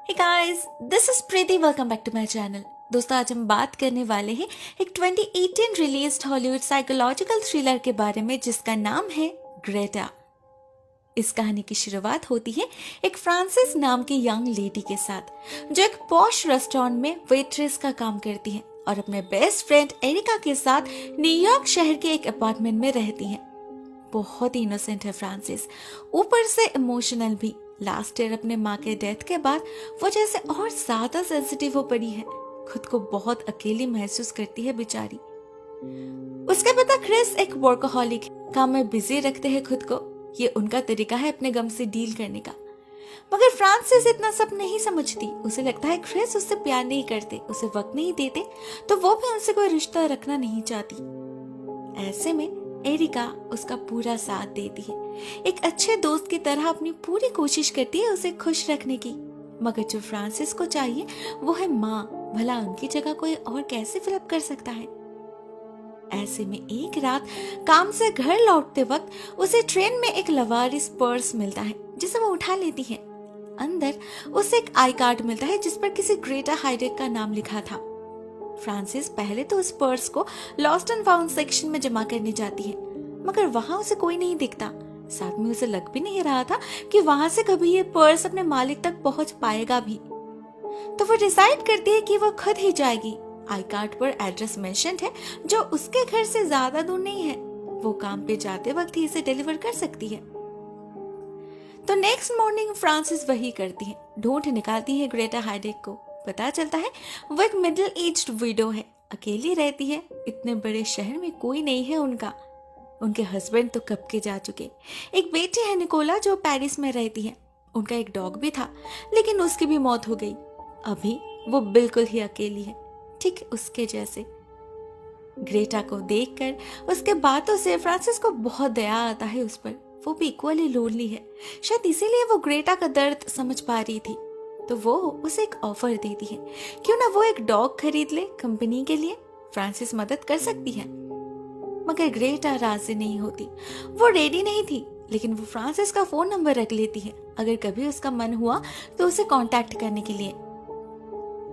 Hey guys, this is Preeti. Welcome back to my channel. दोस्तों, आज हम बात करने वाले हैं एक 2018 रिलीज्ड हॉलीवुड साइकोलॉजिकल थ्रिलर के बारे में जिसका नाम है ग्रेटा। इस कहानी की शुरुआत होती है एक फ्रांसिस नाम की यंग लेडी के साथ जो एक पॉश रेस्टोरेंट में वेट्रेस का काम करती है और अपने बेस्ट फ्रेंड एरिका के साथ न्यूयॉर्क शहर के एक अपार्टमेंट में रहती है। बहुत ही इनोसेंट है फ्रांसिस, ऊपर से इमोशनल भी। लास्ट ईयर अपने माँ के डेथ के बाद वो जैसे और ज्यादा सेंसिटिव हो पड़ी है। खुद को बहुत अकेली महसूस करती है बेचारी। उसके पिता क्रिस एक वर्कहॉलिक है, काम में बिजी रखते हैं खुद को। ये उनका तरीका है अपने गम से डील करने का। मगर फ्रांसिस इतना सब नहीं समझती। उसे लगता है क्रिस उससे प्यार नहीं करते, उसे वक्त नहीं देते, तो वो भी उनसे कोई रिश्ता रखना नहीं चाहती। ऐसे में एरिका उसका पूरा साथ देती है, एक अच्छे दोस्त की तरह अपनी पूरी कोशिश करती है उसे खुश रखने की। मगर जो फ्रांसिस को चाहिए वो है माँ। भला उनकी जगह कोई और कैसे फिलअप कर सकता है। ऐसे में एक रात काम से घर लौटते वक्त उसे ट्रेन में एक लवारिस पर्स मिलता है जिसे वो उठा लेती है। अंदर उसे एक आई कार्ड मिलता है जिस पर किसी ग्रेटा हाइडेक का नाम लिखा था। फ्रांसिस पहले तो उस पर्स को लॉस्ट एंड फाउंड सेक्शन में जमा करने जाती है, मगर वहां उसे कोई नहीं दिखता। साथ में उसे लग भी नहीं रहा था कि वहां से कभी ये पर्स अपने मालिक तक पहुंच पाएगा भी। तो वो डिसाइड करती है कि वो खुद ही जाएगी। आई कार्ड पर एड्रेस मेंशन्ड है जो उसके घर से ज्यादा दूर नहीं है। वो काम पे जाते वक्त ही इसे डिलीवर कर सकती है। तो नेक्स्ट मॉर्निंग फ्रांसिस वही करती है, ढूंढ निकालती है ग्रेटा हाइडेक को। पता चलता है वो एक मिडिल एज्ड विडो है, अकेली रहती है। इतने बड़े शहर में कोई नहीं है उनका। उनके हस्बैंड तो कब के जा चुके। एक बेटी है निकोला जो पेरिस में रहती है। उनका एक डॉग भी था लेकिन उसकी भी मौत हो गई। अभी वो बिल्कुल ही अकेली है, ठीक उसके जैसे। ग्रेटा को देखकर उसके बातों से फ्रांसिस को बहुत दया आता है उस पर। वो भी इक्वली लोनली है, शायद इसीलिए वो ग्रेटा का दर्द समझ पा रही थी। तो वो उसे एक ऑफर देती है, क्यों ना वो एक डॉग खरीद ले कंपनी के लिए। फ्रांसिस मदद कर सकती है। मगर ग्रेटा राजी नहीं होती। वो रेडी नहीं थी, लेकिन वो फ्रांसिस का फोन नंबर रख लेती है अगर कभी उसका मन हुआ तो उसे कांटेक्ट करने के लिए।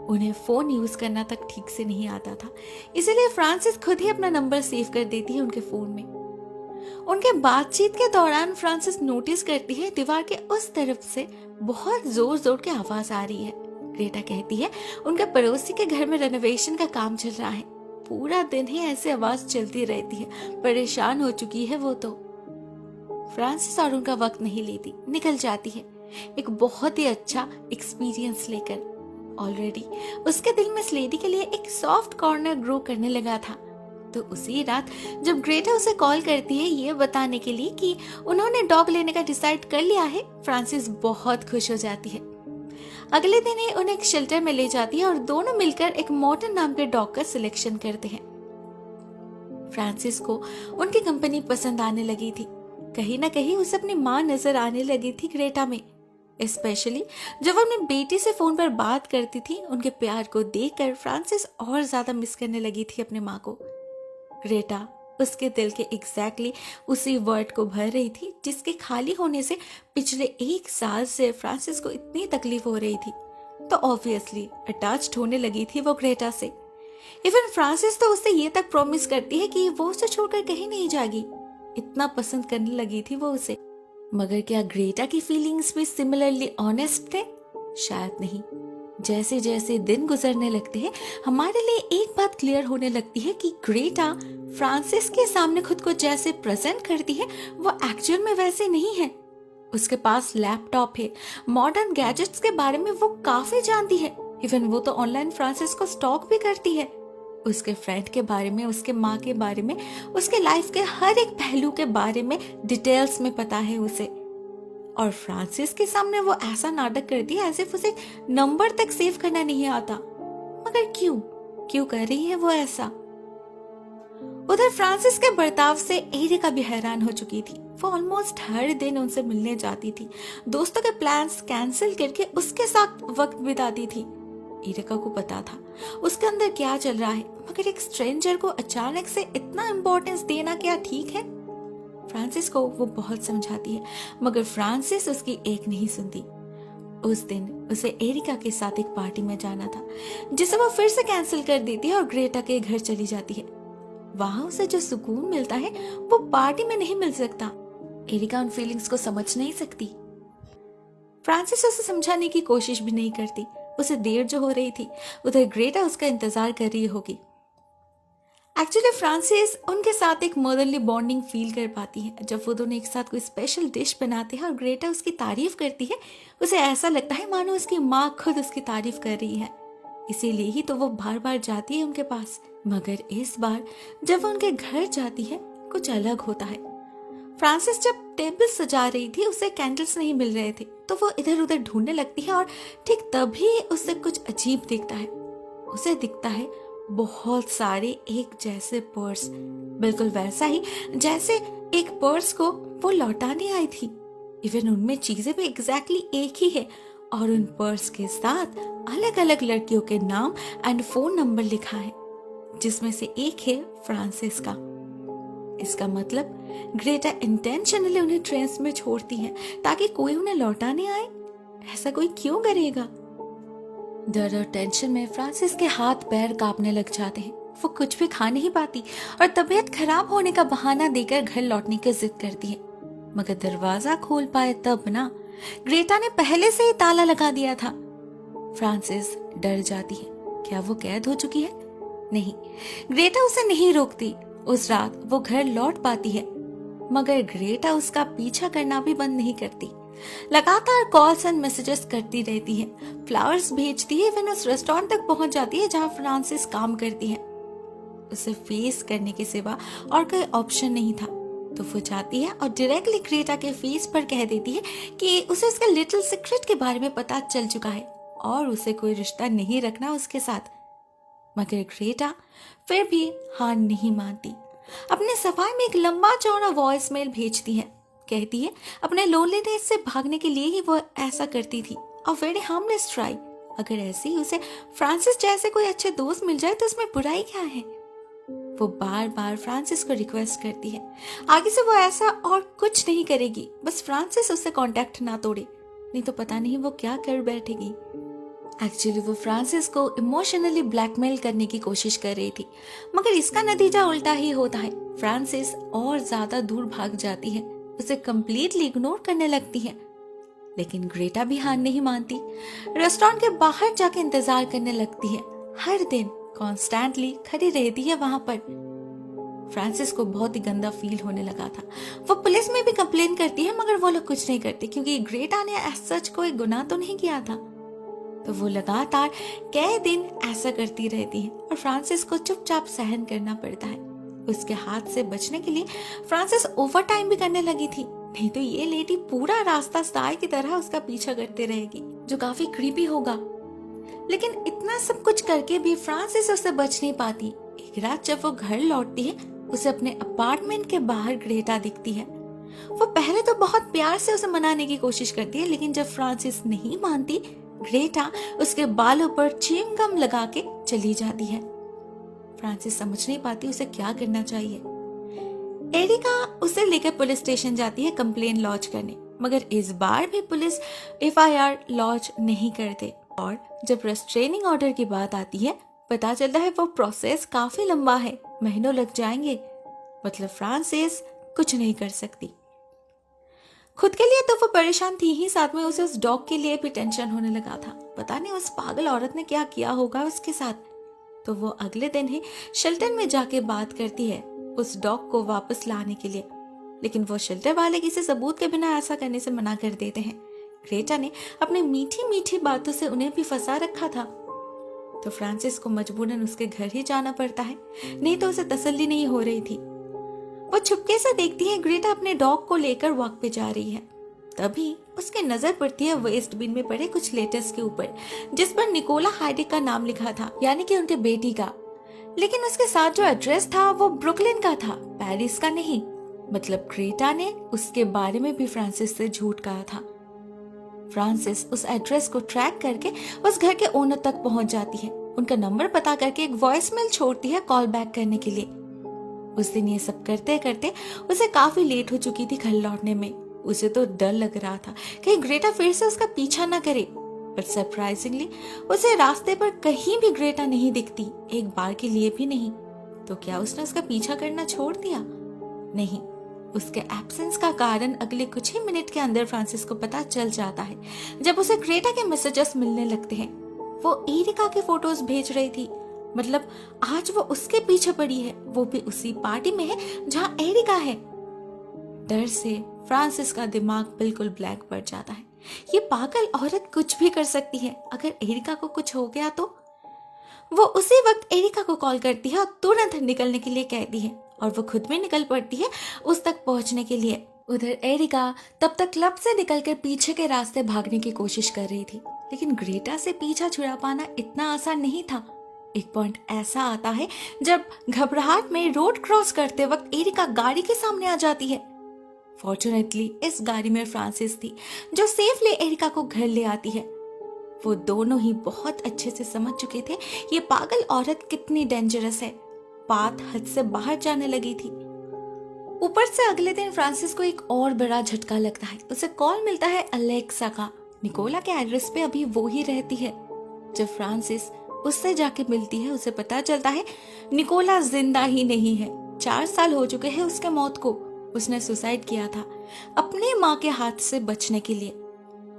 उन्हें फोन यूज करना तक ठीक से नहीं आता था, इसीलिए फ्रांसिस खुद ही अपना नंबर सेव कर देती है उनके फोन में। उनके बातचीत के दौरान फ्रांसिस नोटिस करती है दीवार के उस तरफ से बहुत जोर जोर की आवाज आ रही है। ग्रेटा कहती है उनके पड़ोसी के घर में रेनोवेशन का काम चल रहा है। पूरा दिन ही ऐसे आवाज चलती रहती है। परेशान हो चुकी है वो तो। फ्रांसिस और उनका वक्त नहीं लेती, निकल जाती है एक बहुत ही अच्छा एक्सपीरियंस लेकर। ऑलरेडी उसके दिल में इस लेडी के लिए एक सॉफ्ट कॉर्नर ग्रो करने लगा था। तो उसी रात जब ग्रेटा उसे कॉल करती है ये बताने के लिए कि उन्होंने डॉग लेने का डिसाइड कर लिया है, फ्रांसिस बहुत खुश हो जाती है। अगले दिन ही उन्हें एक शेल्टर में ले जाती है और दोनों मिलकर एक मॉर्टन नाम के डॉग का सिलेक्शन करते हैं। फ्रांसिस को उनकी कंपनी पसंद आने लगी थी। कहीं ना कहीं उसे अपनी माँ नजर आने लगी थी ग्रेटा में। स्पेशली जब वो अपनी बेटी से फोन पर बात करती थी, उनके प्यार को देखकर फ्रांसिस और ज्यादा मिस करने लगी थी अपने माँ को। ग्रेटा उसके दिल के एग्जैक्टली उसी वर्ड को भर रही थी जिसके खाली होने से पिछले 1 साल से फ्रांसिस को इतनी तकलीफ हो रही थी। तो ऑब्वियसली अटैच्ड होने लगी थी वो ग्रेटा से। इवन फ्रांसिस तो उससे ये तक प्रॉमिस करती है कि वो उसे छोड़कर कहीं नहीं जाएगी। इतना पसंद करने लगी थी वो उसे। मगर क्या ग्रेटा की फीलिंग्स भी सिमिलरली ऑनेस्ट थे? शायद नहीं। जैसे जैसे दिन गुजरने लगते हैं हमारे लिए एक बात क्लियर होने लगती है कि ग्रेटा फ्रांसिस के सामने खुद को जैसे प्रेजेंट करती है वो एक्चुअल में वैसे नहीं है। उसके पास लैपटॉप है, मॉडर्न गैजेट्स के बारे में वो काफी जानती है। इवन वो तो ऑनलाइन फ्रांसिस को स्टॉक भी करती है। उसके फ्रेंड के बारे में, उसके माँ के बारे में, उसके लाइफ के हर एक पहलू के बारे में डिटेल्स में पता है उसे। और फ्रांसिस के सामने वो ऐसा नाटक करती है ऐसे उसे नंबर तक सेव करना नहीं आता। मगर क्यों कर रही है वो ऐसा? उधर फ्रांसिस के बर्ताव से एरिका भी हैरान हो चुकी थी। वो ऑलमोस्ट हर दिन उनसे मिलने जाती थी, दोस्तों के प्लान्स कैंसिल करके उसके साथ वक्त बिताती थी। एरिका को पता था उसके अंदर क्या चल रहा है, मगर एक स्ट्रेंजर को अचानक से इतना इम्पोर्टेंस देना क्या ठीक है? फ्रांसिस को वो बहुत समझाती है, मगर फ्रांसिस उसकी एक नहीं सुनती। उस दिन उसे एरिका के साथ एक पार्टी में जाना था, जिसे वो फिर से कैंसिल कर देती है और ग्रेटा के घर चली जाती है। वहां उसे जो सुकून मिलता है वो पार्टी में नहीं मिल सकता। एरिका उन फीलिंग्स को समझ नहीं सकती। फ्रांसिस उसे समझाने की कोशिश भी नहीं करती। उसे देर जो हो रही थी, उधर ग्रेटा उसका इंतजार कर रही होगी। एक्चुअली फ्रांसिस उनके साथ एक मदरली बॉन्डिंग फील कर पाती है। जब वो दोनों एक साथ कोई स्पेशल डिश बनाते हैं और ग्रेटा उसकी तारीफ करती है, उसे ऐसा लगता है मानो उसकी माँ खुद उसकी तारीफ कर रही है। इसीलिए ही तो वो बार बार जाती है उनके पास। मगर इस बार जब वो उनके घर जाती है, कुछ अलग होता है। फ्रांसिस जब टेबल सजा रही थी, उसे कैंडल्स नहीं मिल रहे थे, तो वो इधर उधर ढूंढने लगती है और ठीक तभी उसे कुछ अजीब दिखता है। उसे दिखता है बहुत सारे एक जैसे पर्स, बिल्कुल वैसा ही जैसे एक पर्स को वो लौटाने आई थी। इवन उनमें चीजें भी एग्जैक्टली एक ही है और उन पर्स के साथ अलग अलग लड़कियों के नाम एंड फोन नंबर लिखा है, जिसमें से एक है फ्रांसिस का। इसका मतलब ग्रेटा इंटेंशनली उन्हें ट्रेन में छोड़ती है ताकि कोई उन्हें लौटाने आए। ऐसा कोई क्यों करेगा? डर और टेंशन में फ्रांसिस के हाथ पैर कांपने लग जाते हैं। वो कुछ भी खा नहीं पाती और तबीयत खराब होने का बहाना देकर घर लौटने की जिद करती है। मगर दरवाजा खोल पाए तब ना, ग्रेटा ने पहले से ही ताला लगा दिया था। फ्रांसिस डर जाती है। क्या वो कैद हो चुकी है? नहीं, ग्रेटा उसे नहीं रोकती। उस रात वो घर लौट पाती है, मगर ग्रेटा उसका पीछा करना भी बंद नहीं करती। लगातार कॉल्स एंड मैसेजेस करती रहती है, फ्लावर्स भेजती है, इवन उस रेस्टोरेंट तक पहुंच जाती है जहां फ्रांसिस काम करती है। उसे फेस करने के सिवा और कोई ऑप्शन नहीं था, तो वो जाती है और डायरेक्टली ग्रेटा के फेस पर कह देती है कि उसे उसके लिटिल सीक्रेट के बारे में पता चल चुका है और उसे कोई रिश्ता नहीं रखना उसके साथ। मगर ग्रेटा फिर भी हार नहीं मानती। अपने सफाई में एक लंबा चौड़ा वॉइस मेल भेजती है। कहती है अपने लोनलीनेस से भागने के लिए ही वो ऐसा करती थी। A very harmless try. अगर ऐसे ही उसे फ्रांसिस जैसे कोई अच्छे दोस्त मिल जाए तो उसमें बुराई क्या है? वो बार बार फ्रांसिस को रिक्वेस्ट करती है। आगे से वो ऐसा और कुछ नहीं करेगी, बस फ्रांसिस उससे कांटेक्ट ना तोड़े, नहीं तो पता नहीं वो क्या कर बैठेगी। एक्चुअली वो फ्रांसिस को इमोशनली ब्लैकमेल करने की कोशिश कर रही थी, मगर इसका नतीजा उल्टा ही होता है। फ्रांसिस और ज्यादा दूर भाग जाती है, उसे कंप्लीटली इग्नोर करने लगती है। लेकिन ग्रेटा भी हार नहीं मानती। रेस्टोरेंट के बाहर जाके इंतजार करने लगती है। हर दिन कॉन्स्टेंटली खड़ी रहती है वहां पर। फ्रांसिस को बहुत ही गंदा फील होने लगा था। वो पुलिस में भी कंप्लेन करती है, मगर वो लोग कुछ नहीं करते क्योंकि ग्रेटा ने सच कोई गुनाह तो नहीं किया था। तो वो लगातार कई दिन ऐसा करती रहती है और फ्रांसिस को चुपचाप सहन करना पड़ता है। उसके हाथ से बचने के लिए फ्रांसिस ओवर टाइम भी करने लगी थी, नहीं तो ये लेडी पूरा रास्ता स्टार की तरह उसका पीछा करते रहेगी, जो काफी क्रीपी होगा। लेकिन इतना सब कुछ करके भी फ्रांसिस उससे बच नहीं पाती। एक रात जब वो घर लौटती है, उसे अपने अपार्टमेंट के बाहर ग्रेटा दिखती है। वो पहले तो बहुत प्यार से उसे मनाने की कोशिश करती है, लेकिन जब फ्रांसिस नहीं मानती, ग्रेटा उसके बालों पर च्युइंग गम लगा के चली जाती है। फ्रांसिस समझ नहीं पाती उसे क्या करना चाहिए। एरिका उसे लेकर पुलिस स्टेशन जाती है कंप्लेन लॉन्च करने, मगर इस बार भी पुलिस एफआईआर लॉन्च नहीं करते। और जब रेस्ट्रेनिंग ऑर्डर की बात आती है, पता चलता है वो प्रोसेस काफी लंबा है, महीनों लग जाएंगे। मतलब फ्रांसिस कुछ नहीं कर सकती। खुद के लिए तो वो परेशान थी ही, साथ में उसे उस डॉग के लिए भी टेंशन होने लगा था। पता नहीं उस पागल औरत ने क्या किया होगा उसके साथ। तो वो अगले दिन ही शेल्टर में जाके बात करती है उस डॉग को वापस लाने के लिए, लेकिन वो शेल्टर वाले किसी सबूत के बिना ऐसा करने से मना कर देते हैं। ग्रेटा ने अपनी मीठी मीठी बातों से उन्हें भी फंसा रखा था। तो फ्रांसिस को मजबूरन उसके घर ही जाना पड़ता है, नहीं तो उसे तसल्ली नहीं हो रही थी। वो छुपके से देखती है ग्रेटा अपने डॉग को लेकर वॉक पे जा रही है। तभी उसकी नजर पड़ती है वेस्ट बिन में पड़े कुछ लेटर्स के ऊपर, जिस पर निकोला हाइडिक का नाम लिखा था, यानी कि उनके बेटी का। लेकिन उसके साथ जो एड्रेस था वो ब्रुकलिन का था, पेरिस का नहीं। मतलब ग्रेटा ने उसके बारे में भी फ्रांसिस से झूठ कहा था। फ्रांसिस उस एड्रेस को ट्रैक करके उस घर के ओनर तक पहुंच जाती है। उनका नंबर पता करके एक वॉइसमेल छोड़ती है कॉल बैक करने के लिए। उस दिन ये सब करते करते उसे काफी लेट हो चुकी थी घर लौटने में। उसे तो डर लग रहा था कहीं ग्रेटा फिर से उसका पीछा ना करे, पर सरप्राइजिंगली उसे रास्ते पर कहीं भी ग्रेटा नहीं दिखती, एक बार के लिए भी नहीं। तो क्या उसने उसका पीछा करना छोड़ दिया? नहीं, उसके एब्सेंस का कारण अगले कुछ ही मिनट के अंदर फ्रांसिस को पता चल जाता है, जब उसे ग्रेटा के मैसेजेस मिलने लगते हैं। वो एरिका के फोटोज भेज रही थी, मतलब आज वो उसके पीछे पड़ी है, वो भी उसी पार्टी में है जहां एरिका है। डर से फ्रांसिस का दिमाग बिल्कुल ब्लैंक पड़ जाता है। ये पागल औरत कुछ भी कर सकती है, अगर एरिका को कुछ हो गया तो? वो उसी वक्त एरिका को कॉल करती है और तुरंत निकलने के लिए कहती है, और वो खुद भी निकल पड़ती है उस तक पहुंचने के लिए। उधर एरिका तब तक क्लब से निकलकर पीछे के रास्ते भागने की कोशिश कर रही थी, लेकिन ग्रेटा से पीछा छुड़ा पाना इतना आसान नहीं था। एक पॉइंट ऐसा आता है जब घबराहट में रोड क्रॉस करते वक्त एरिका गाड़ी के सामने आ जाती है। फॉर्चुनेटली इस गाड़ी में फ्रांसिस थी, जो सेफली एरिका को घर ले आती है। वो दोनों ही बहुत अच्छे से समझ चुके थे ये पागल औरत कितनी डेंजरस है। बात हद से बाहर जाने लगी थी। ऊपर से अगले दिन फ्रांसिस को एक और बड़ा झटका लगता है। उसे कॉल मिलता है अलेक्सा का। निकोला के एड्रेस पे अभी वो ही रहती है। जब फ्रांसिस उससे जाके मिलती है, उसे पता चलता है निकोला जिंदा ही नहीं है। 4 साल हो चुके हैं उसके मौत को। उसने सुसाइड किया था अपने माँ के हाथ से बचने के लिए।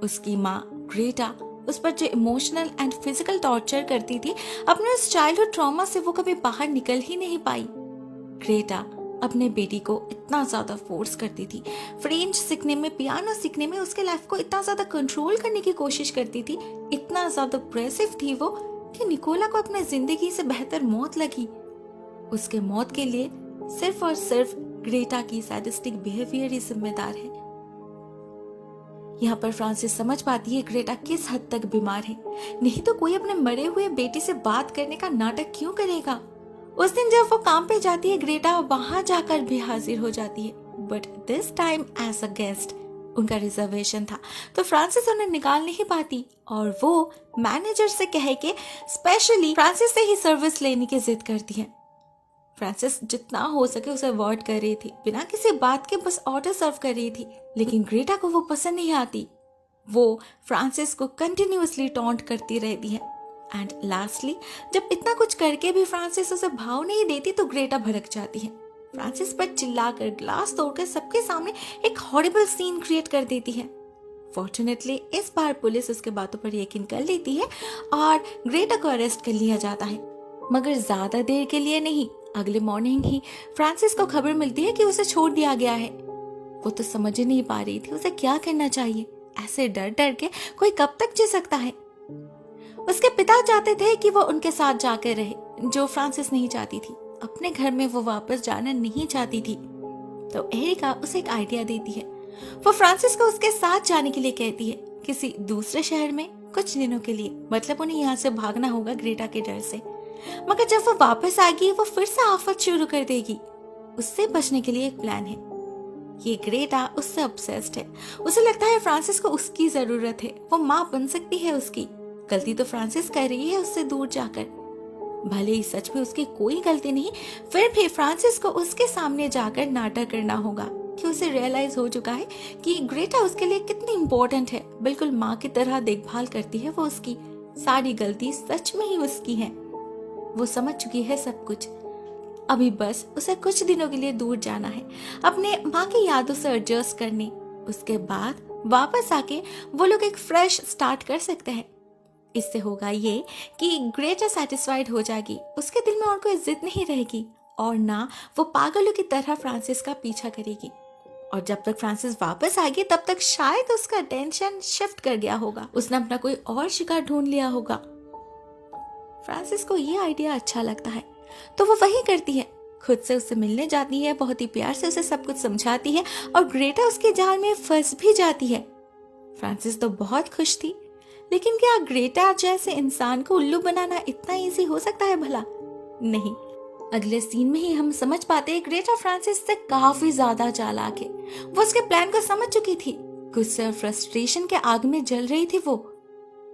उसकी माँ ग्रेटा उस पर जो इमोशनल एंड फिजिकल टॉर्चर करती थी, अपने उस चाइल्डहुड ट्रॉमा से वो कभी बाहर निकल ही नहीं पाई। ग्रेटा अपने बेटी को इतना ज्यादा फोर्स करती थी, फ्रेंच सीखने में, पियानो सीखने में, उसके लाइफ को इतना ज्यादा कंट्रोल करने की कोशिश करती थी, इतना ज्यादा ऑब्सेसिव थी वो कि निकोला को अपने जिंदगी से बेहतर मौत लगी। उसके मौत के लिए सिर्फ और सिर्फ ग्रेटा की सैडिस्टिक बिहेवियर ही जिम्मेदार है। यहाँ पर फ्रांसिस समझ पाती है ग्रेटा किस हद तक बीमार है, नहीं तो कोई अपने मरे हुए बेटे से बात करने का नाटक क्यों करेगा। उस दिन जब वो काम पे जाती है, ग्रेटा वहां जाकर भी हाजिर हो जाती है, but this time as a guest. उनका रिजर्वेशन था तो फ्रांसिस उन्हें निकाल नहीं पाती, और वो मैनेजर से कह के स्पेशली फ्रांसिस से ही सर्विस लेने की जिद करती है। फ्रांसिस जितना हो सके उसे अवॉइड कर रही थी, बिना किसी बात के बस ऑर्डर सर्व कर रही थी, लेकिन ग्रेटा को वो पसंद नहीं आती। वो फ्रांसिस को कंटिन्यूअसली टॉन्ट करती रहती है। एंड लास्टली जब इतना कुछ करके भी फ्रांसिस उसे भाव नहीं देती तो ग्रेटा भड़क जाती है। फ्रांसिस पर चिल्लाकर, ग्लास तोड़कर सबके सामने एक हॉरिबल सीन क्रिएट कर देती है। फॉर्चुनेटली इस बार पुलिस उसके बातों पर यकीन कर लेती है और ग्रेटा को अरेस्ट कर लिया जाता है, मगर ज्यादा देर के लिए नहीं। अगले मॉर्निंग ही फ्रांसिस को खबर मिलती है कि उसे छोड़ दिया गया है। वो तो समझ ही नहीं पा रही थी उसे क्या करना चाहिए। ऐसे डर डर के कोई कब तक जी सकता है। उसके पिता चाहते थे कि वो उनके साथ जाकर रहे, जो फ्रांसिस नहीं चाहती थी। अपने घर में वो वापस जाना नहीं चाहती थी। तो एरिका उसे एक आइडिया देती है। वो फ्रांसिस को उसके साथ जाने के लिए कहती है, किसी दूसरे शहर में कुछ दिनों के लिए। मतलब उन्हें यहाँ से भागना होगा ग्रेटा के डर से। मगर जब वो वापस आएगी वो फिर से आफत शुरू कर देगी। उससे बचने के लिए एक प्लान है। ये ग्रेटा उससे ऑब्सेस्ड है। उसे लगता है फ्रांसिस को उसकी जरूरत है, वो माँ बन सकती है उसकी। गलती तो फ्रांसिस कर रही है उससे दूर जाकर। भले ही सच में उसकी कोई गलती नहीं, फिर भी फ्रांसिस को उसके सामने जाकर नाटक करना होगा कि उसे रियलाइज हो चुका है कि ग्रेटा उसके लिए कितनी इम्पोर्टेंट है। बिल्कुल माँ की तरह देखभाल करती है वो उसकी। सारी गलती सच में ही उसकी है। वो समझ चुकी है सब कुछ। अभी बस उसे कुछ दिनों के लिए दूर जाना है, अपने माँ की यादों से एडजस्ट करने। उसके बाद वापस आके वो लोग एक फ्रेश स्टार्ट कर सकते हैं। इससे होगा ये कि ग्रेटा सेटिस्फाइड हो जाएगी, उसके दिल में और कोई जिद नहीं रहेगी, और ना वो पागलों की तरह फ्रांसिस का पीछा करेगी। और जब तक फ्रांसिस वापस आएगी तब तक शायद उसका अटेंशन शिफ्ट कर गया होगा, उसने अपना कोई और शिकार ढूंढ लिया होगा। फ्रांसिस को ये आइडिया अच्छा लगता है तो वो वही करती है। खुद से उससे मिलने जाती है, बहुत ही प्यार से उसे सब कुछ समझाती है, और ग्रेटा उसके जाल में फंस भी जाती है। फ्रांसिस तो बहुत खुश थी, लेकिन क्या ग्रेटा जैसे इंसान को उल्लू बनाना इतना इजी हो सकता है भला? नहीं। अगले सीन में ही हम समझ पाते हैं ग्रेटा फ्रांसिस से काफी ज्यादा चालाक है। वो उसके प्लान को समझ चुकी थी। गुस्से और फ्रस्ट्रेशन के आग में जल रही थी वो।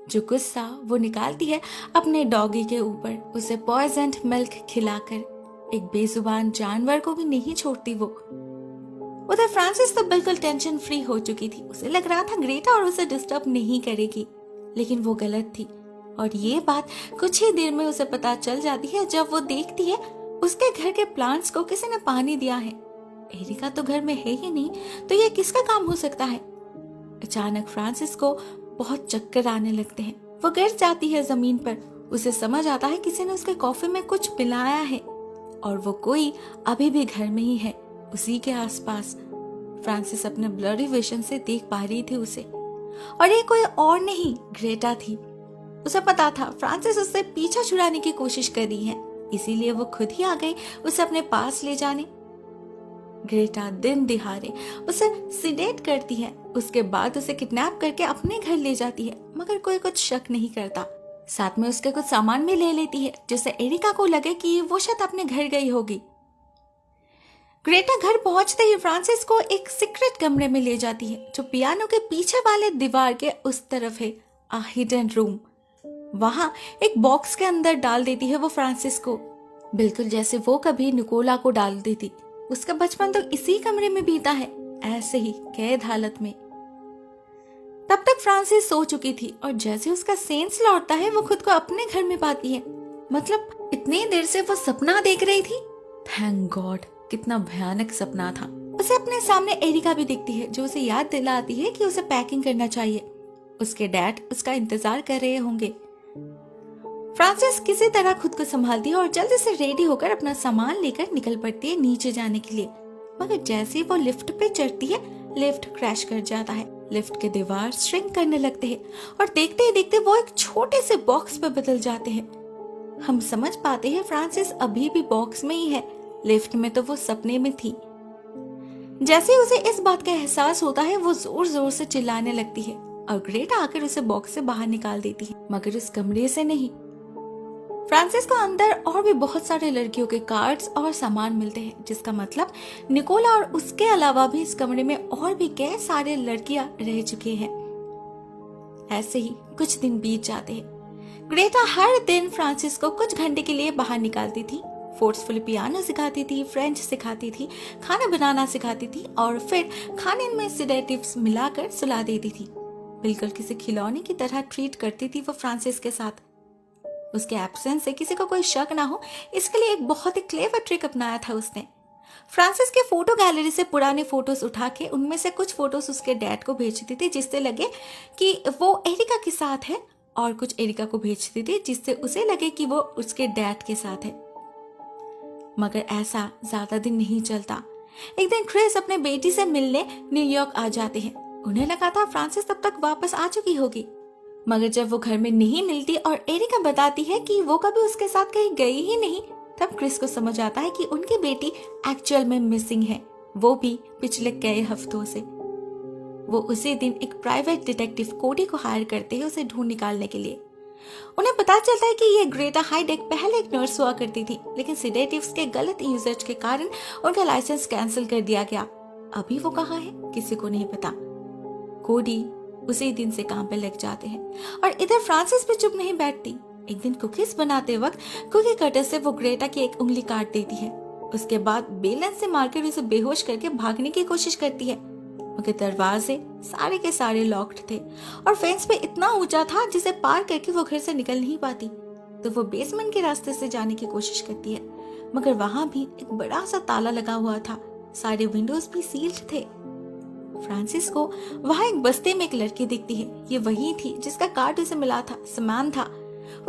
जो गुस्सा वो निकालती है अपने डॉगी के ऊपर, उसे पॉइजन्ड मिल्क खिलाकर। एक बेजुबान जानवर को भी नहीं छोड़ती वो। उधर फ्रांसिस तो बिल्कुल टेंशन फ्री हो चुकी थी। उसे लग रहा था ग्रेटा और उसे डिस्टर्ब नहीं करेगी, लेकिन वो गलत थी। और ये बात कुछ ही देर में उसे पता चल जाती है जब वो देखती है उसके घर के प्लांट्स को किसी ने पानी दिया है। एरिका तो घर में है ही नहीं, तो ये किसका काम हो सकता है? अचानक फ्रांसिस को बहुत चक्कर आने लगते हैं। वो गिर जाती है जमीन पर। उसे समझ आता है किसी ने उसके कॉफी में कुछ पिलाया है और वो कोई अभी भी घर में ही है, उसी के आसपास। फ्रांसिस अपने ब्लरी विजन से देख पा रही थी उसे, और ये कोई और नहीं, ग्रेटा थी। उसे पता था फ्रांसिस उससे पीछा छुड़ाने की कोशिश कर रही है, इसीलिए वो खुद ही आ गई उसे अपने पास ले जाने। ग्रेटा दिन दिहाड़े उसे सिडेट करती है, उसके बाद उसे किडनैप करके अपने घर ले जाती है, मगर कोई कुछ शक नहीं करता। साथ में उसके कुछ सामान भी ले लेती है, जिससे एरिका को लगे कि वो शायद अपने घर गई होगी। ग्रेटा घर पहुंचते ही फ्रांसिस को एक सीक्रेट कमरे में ले जाती है, जो पियानो के पीछे वाले दीवार के उस तरफ है, अ हिडन रूम। वहां एक बॉक्स के अंदर डाल देती है वो फ्रांसिस को, बिल्कुल जैसे वो कभी निकोला को डाल देती। उसका बचपन तो इसी कमरे में बीता है, ऐसे ही कैद हालत में। तब तक फ्रांसिस सो चुकी थी और जैसे उसका सेंस लौटता है वो खुद को अपने घर में पाती है। मतलब इतनी देर से वो सपना देख रही थी। थैंक गॉड, कितना भयानक सपना था। उसे अपने सामने एरिका भी दिखती है, जो उसे याद दिलाती है कि उसे पैकिंग करना चाहिए। उसके डैड उसका इंतजार कर रहे होंगे। फ्रांसिस किसी तरह खुद को संभालती है और जल्दी से रेडी होकर अपना सामान लेकर निकल पड़ती है नीचे जाने के लिए। मगर जैसे ही वो लिफ्ट पे चढ़ती है, लिफ्ट क्रैश कर जाता है। लिफ्ट के दीवार श्रिंक करने लगते हैं और देखते ही देखते वो एक छोटे से बॉक्स पे बदल जाते हैं। हम समझ पाते हैं फ्रांसिस अभी भी बॉक्स में ही है, लिफ्ट में तो वो सपने में थी। जैसे ही उसे इस बात का एहसास होता है, वो जोर जोर से चिल्लाने लगती है और ग्रेटा आकर उसे बॉक्स से बाहर निकाल देती है, मगर उस कमरे से नहीं। फ्रांसिस को अंदर और भी बहुत सारे लड़कियों के कार्ड्स और सामान मिलते हैं, जिसका मतलब निकोला और उसके अलावा भी इस कमरे में और भी कई सारे लड़कियां रह चुकी हैं। ऐसे ही कुछ दिन बीत जाते हैं। ग्रेटा हर दिन फ्रांसिस को कुछ घंटे के लिए बाहर निकालती थी, फोर्सफुली पियानो सिखाती थी, फ्रेंच सिखाती थी, खाना बनाना सिखाती थी और फिर खाने में सिडेटिव्स मिलाकर सुला देती थी। बिल्कुल किसी खिलौने की तरह ट्रीट करती थी वो फ्रांसिस के साथ। उसके एब्सेंस से किसी को कोई शक ना हो, इसके लिए एक बहुत ही क्लेवर ट्रिक अपनाया था उसने। फ्रांसिस के फोटो गैलरी से पुराने फोटोज उठा के उनमें से कुछ फोटोज उसके डैड को भेजती थी, जिससे लगे कि वो एरिका के साथ है, और कुछ एरिका को भेजती थी जिससे उसे लगे कि वो उसके डैड के साथ है। मगर ऐसा ज्यादा दिन नहीं चलता। एक दिन क्रिस अपने बेटी से मिलने न्यूयॉर्क आ जाते हैं। उन्हें लगा था फ्रांसिस तब तक वापस आ चुकी होगी, मगर जब वो घर में नहीं मिलती और एरिका बताती है कि वो कभी उसके साथ कहीं गई ही नहीं, तब क्रिस को समझ आता है कि उनकी बेटी एक्चुअल में मिसिंग है, वो भी पिछले कई हफ्तों से। वो उसी दिन एक प्राइवेट डिटेक्टिव कोडी को हायर करते हैं उसे ढूंढ निकालने के लिए। उन्हें पता चलता है कि ये ग्रेटा हाइडेक पहले एक नर्स हुआ करती थी, लेकिन सिडेटिव्स के गलत यूजेज के कारण उनका लाइसेंस कैंसिल कर दिया गया। अभी वो कहाँ है किसी को नहीं पता। कोडी उसी दिन से काम पे लग जाते हैं और इधर फ्रांसिस भी चुप नहीं बैठती। एक दिन कुकीज बनाते वक्त कुकी कटर से वो ग्रेटा की एक उंगली काट देती है। उसके बाद बेलन से मारकर उसे बेहोश करके भागने की कोशिश करती है, मगर दरवाजे सारे के सारे लॉक्ड थे और फेंस पे इतना ऊंचा था जिसे पार करके वो घर से निकल नहीं पाती। तो वो बेसमेंट के रास्ते से जाने की कोशिश करती है, मगर वहां भी एक बड़ा सा ताला लगा हुआ था, सारे विंडोज भी सील्ड थे। फ्रांसिस को वहां एक बस्ती में एक लड़की दिखती है। ये वही थी जिसका कार्ड उसे मिला था, समान था।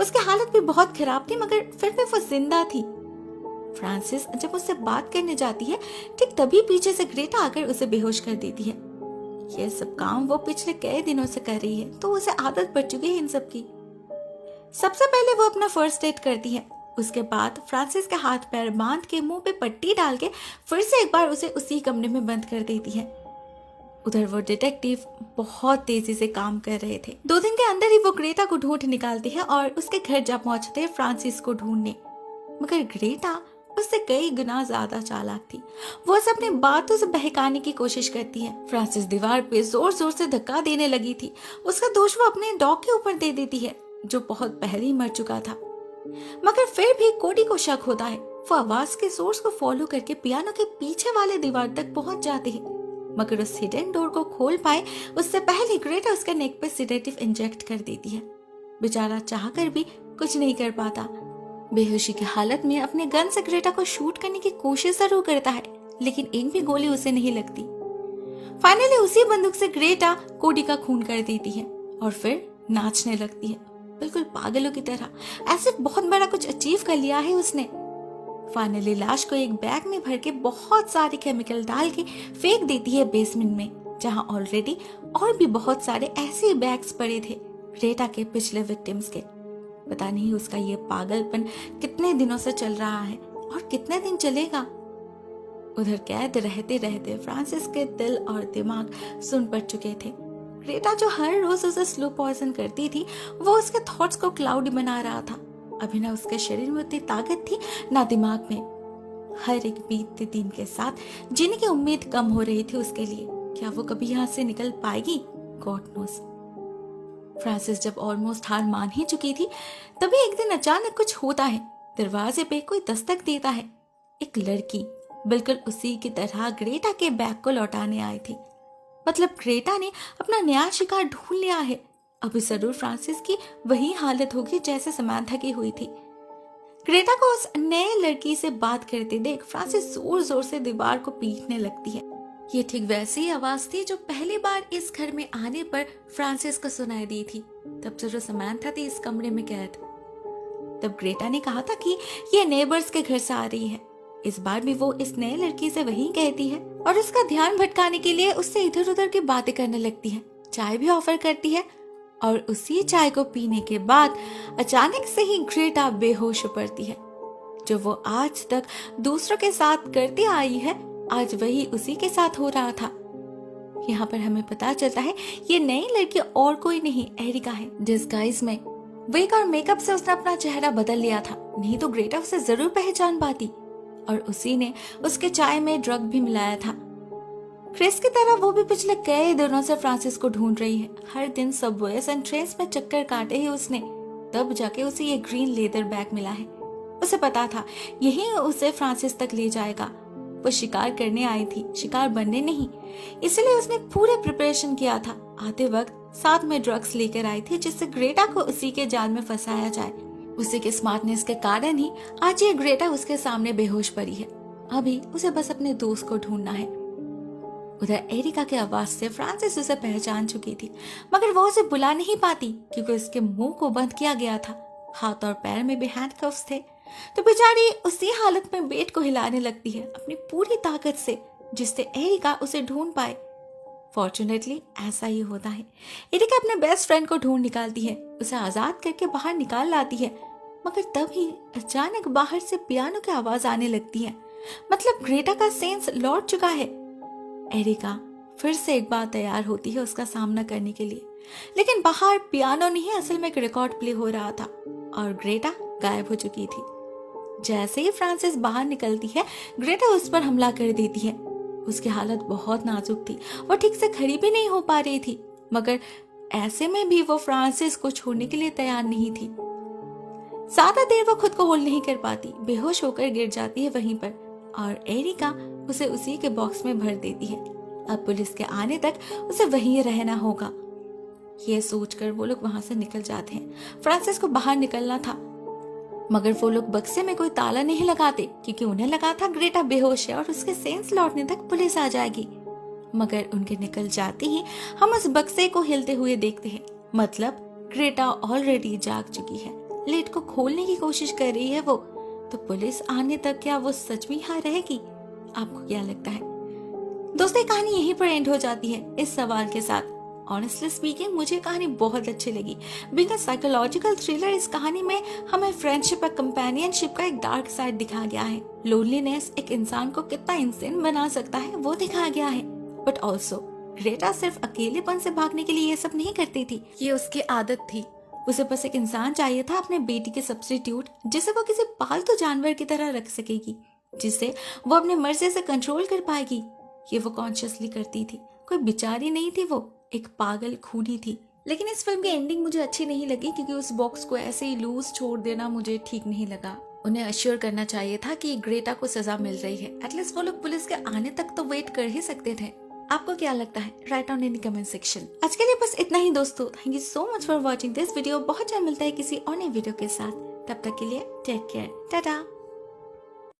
उसकी हालत भी बहुत खराब थी, मगर फिर भी वो जिंदा थी। फ्रांसिस जब उससे बात करने जाती है, ठीक तभी पीछे से ग्रेटा आकर उसे बेहोश कर देती है। ये सब काम वो पिछले कई दिनों से कर रही है, तो उसे आदत पड़ चुकी है इन सब की। सबसे पहले वो अपना फर्स्ट एड करती है। उसके बाद फ्रांसिस के हाथ पैर बांध के मुंह पे पट्टी डाल के फिर से एक बार उसे उसी कमरे में बंद कर देती है। उधर वो डिटेक्टिव बहुत तेजी से काम कर रहे थे। 2 दिन के अंदर ही वो ग्रेटा को ढूंढ निकालते हैं और उसके घर जा पहुंचते हैं फ्रांसिस को ढूंढने। मगर ग्रेटा उससे कई गुना ज्यादा चालाक थी। वो उसे अपनी बातों से बहकाने की कोशिश करती है। फ्रांसिस दीवार पे जोर जोर से धक्का देने लगी थी। उसका दोष वो अपने डॉग के ऊपर दे देती है, जो बहुत पहले ही मर चुका था। मगर फिर भी कोडी को शक होता है। वो आवाज के सोर्स को फॉलो करके पियानो के पीछे वाले दीवार तक पहुंच जाती है, मगर उस हिडन डोर को खोल पाए उससे पहले ग्रेटा उसके नेक पे सिडेटिव इंजेक्ट कर देती है। बेचारा चाहकर भी कुछ नहीं कर पाता। बेहोशी की हालत में अपने गन से ग्रेटा को शूट करने की कोशिश जरूर करता है, लेकिन एक भी गोली उसे नहीं लगती। फाइनली उसी बंदूक से ग्रेटा कोडी का खून कर देती है और फिर नाचने लगती है, बिल्कुल पागलों की तरह, ऐसे बहुत बड़ा कुछ अचीव कर लिया है उसने। फाइनली लाश को एक बैग में भर के बहुत सारे केमिकल डाल के फेंक देती है बेसमेंट में, जहां ऑलरेडी और भी बहुत सारे ऐसे बैग्स पड़े थे ग्रेटा के पिछले विक्टिम्स के। पता नहीं उसका ये पागलपन कितने दिनों से चल रहा है और कितने दिन चलेगा। उधर कैद रहते रहते फ्रांसिस के दिल और दिमाग सुन पड़ चुके थे। ग्रेटा जो हर रोज उसे स्लो पॉइजन करती थी, वो उसके थॉट्स को क्लाउडी बना रहा था। अभी ना उसके शरीर में उतनी ताकत थी ना दिमाग में। हर एक बीतते दिन के साथ जीने की उम्मीद कम हो रही थी उसके लिए। क्या वो कभी यहाँ से निकल पाएगी? God knows. फ्रांसिस जब ऑलमोस्ट हार मान ही चुकी थी, तभी एक दिन अचानक कुछ होता है। दरवाजे पे कोई दस्तक देता है। एक लड़की बिल्कुल उसी की तरह ग्रेटा के बैग को लौटाने आई थी। मतलब ग्रेटा ने अपना नया शिकार ढूंढ लिया है। अभी जरूर फ्रांसिस की वही हालत होगी जैसे समांथा की हुई थी। ग्रेटा को उस नए लड़की से बात करते देख फ्रांसिस जोर जोर से दीवार को पीटने लगती है। ये ठीक वैसी आवाज थी जो पहली बार इस घर में आने पर फ्रांसिस को सुनाई दी थी। तब जरूर समांथा थी इस कमरे में कैद। तब ग्रेटा ने कहा था कि ये नेबर्स के घर से आ रही है। इस बार भी वो इस नए लड़की से वही कहती है और उसका ध्यान भटकाने के लिए उससे इधर उधर की बातें करने लगती है। चाय भी ऑफर करती है और उसी चाय को पीने के बाद अचानक से ही ग्रेटा बेहोश हो पड़ती है। जो वो आज तक दूसरों के साथ करती आई है, आज वही उसी के साथ हो रहा था। यहाँ पर हमें पता चलता है ये नई लड़की और कोई नहीं एरिका है, डिस्गाइज में। वेग और मेकअप से उसने अपना चेहरा बदल लिया था, नहीं तो ग्रेटा उसे जरूर पहचान पाती। और उसी ने उसके चाय में ड्रग भी मिलाया था। क्रिस की तरह वो भी पिछले कई दिनों से फ्रांसिस को ढूंढ रही है। हर दिन सबवेज एंड ट्रेन्स में चक्कर काटे ही उसने, तब जाके उसे ये ग्रीन लेदर बैग मिला है। उसे पता था यही उसे फ्रांसिस तक ले जाएगा। वो शिकार करने आई थी, शिकार बनने नहीं। इसलिए उसने पूरे प्रिपरेशन किया था। आते वक्त साथ में ड्रग्स लेकर आई थी जिससे ग्रेटा को उसी के जाल में फंसाया जाए। उसी के स्मार्टनेस के कारण ही आज ये ग्रेटा उसके सामने बेहोश पड़ी है। अभी उसे बस अपने दोस्त को ढूंढना है। उधर एरिका की आवाज से फ्रांसिस उसे पहचान चुकी थी, मगर वो उसे बुला नहीं पाती क्योंकि उसके मुंह को बंद किया गया था। हाथ और पैर में भी हैंडकफ्स थे। तो बेचारी उसी हालत में बेड को हिलाने लगती है अपनी पूरी ताकत से, जिससे एरिका उसे ढूंढ पाए। फॉर्चुनेटली ऐसा ही होता है। एरिका अपने बेस्ट फ्रेंड को ढूंढ निकालती है, उसे आजाद करके बाहर निकाल लाती है, मगर तभी अचानक बाहर से पियानो की आवाज आने लगती है। मतलब ग्रेटा का सेंस लौट चुका है। एरिका फिर से एक बार तैयार होती है उसका सामना करने के लिए, लेकिन बाहर पियानो नहीं, असल में एक रिकॉर्ड प्ले हो रहा था और ग्रेटा गायब हो चुकी थी। जैसे ही फ्रांसिस बाहर निकलती है, ग्रेटा उस पर हमला कर देती है। उसकी हालत बहुत नाजुक थी, वो ठीक से खड़ी भी नहीं हो पा रही थी, मगर ऐसे में भी वो फ्रांसिस को छोड़ने के लिए तैयार नहीं थी। ज्यादा देर वो खुद को होल्ड नहीं कर पाती, बेहोश होकर गिर जाती है वहीं पर और एरिका उसे उसी के बॉक्स में भर देती है। अब पुलिस के आने तक उसे वहीं रहना होगा। ये सोचकर वो लोग वहां से निकल जाते हैं। फ्रांसिस को बाहर निकलना था, मगर वो लोग बक्से में कोई ताला नहीं लगाते क्योंकि उन्हें लगा था ग्रेटा बेहोश है और उसके सेंस लौटने तक पुलिस आ जाएगी। मगर उनके निकल जाते ही हम उस बक्से को हिलते हुए देखते हैं। मतलब ग्रेटा ऑलरेडी जाग चुकी है, लिड को खोलने की कोशिश कर रही है वो। तो पुलिस आने तक क्या वो सच में यहाँ रहेगी? आपको क्या लगता है? दोस्तों, ये कहानी यहीं पर एंड हो जाती है इस सवाल के साथ। ऑनेस्टली स्पीकिंग, मुझे कहानी बहुत अच्छी लगी। बिकॉज साइकोलॉजिकल थ्रिलर, इस कहानी में हमें फ्रेंडशिप और कंपेनियनशिप का एक डार्क साइड दिखाया गया है। लोनलीनेस एक इंसान को कितना इंसान बना सकता है वो दिखाया गया है। बट ऑल्सो ग्रेटा सिर्फ अकेलेपन से भागने के लिए ये सब नहीं करती थी, ये उसकी आदत थी। उसे बस एक इंसान चाहिए था अपने बेटी के सब्स्टिट्यूट, जिसे वो किसी पालतू जानवर की तरह रख सकेगी, जिसे वो अपने मर्जी से कंट्रोल कर पाएगी। ये वो कॉन्शियसली करती थी। कोई बेचारी नहीं थी, वो एक पागल खूनी थी। लेकिन इस फिल्म की एंडिंग मुझे अच्छी नहीं लगी क्योंकि उस बॉक्स को ऐसे ही लूज छोड़ देना मुझे ठीक नहीं लगा। उन्हें अश्योर करना चाहिए था कि ग्रेटा को सजा मिल रही है। एटलीस्ट वो लोग पुलिस के आने तक तो वेट कर ही सकते थे। आपको क्या लगता है? Right on in comment section. आज के लिए बस इतना ही दोस्तों। Thank you so much for watching this video. बहुत जल्द मिलता है किसी और नए वीडियो के साथ। तब तक के लिए टेक केयर, टाटा।